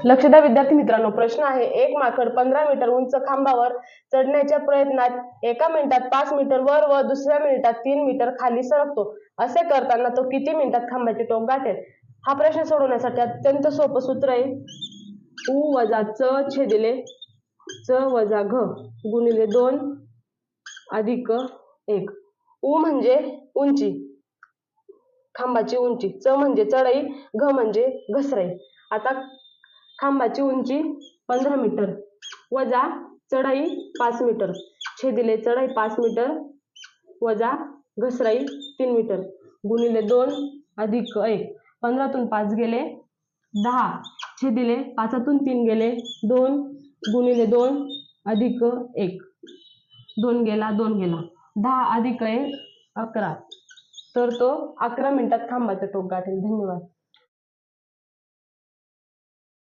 लक्ष द्या विद्यार्थी मित्रांनो, प्रश्न आहे, एक माकड 15 मीटर उंच खांबावर चढण्याच्या प्रयत्नात एका मिनिटात 5 मीटर वर व दुसऱ्या मिनिटात 3 मीटर खाली सरकतो. असे करताना तो किती मिनिटात खांबाचे टोक गाठेल? हा प्रश्न सोडवण्यासाठी अत्यंत सोपं सूत्र आहे, उ वजा च छेदिले च वजा घ गुणिले 2 अधिक 1. उ म्हणजे उंची, खांबाची उंची, च म्हणजे चढाई, घ म्हणजे घसराई. आता खांबाची उंची 15 मीटर वजा चढाई 5 मीटर छेदिले चढाई 5 मीटर वजा घसराई 3 मीटर गुणिले 2 अधिक 1. 15 तून 5 गेले 10 छेदिले 5 तून 3 गेले 2 गुणिले 2 अधिक 1. 2 गेला 2 गेला 10 अधिक 1 11. तर तो 11 मिनिटात खांबाचं टोक गाठेल. धन्यवाद.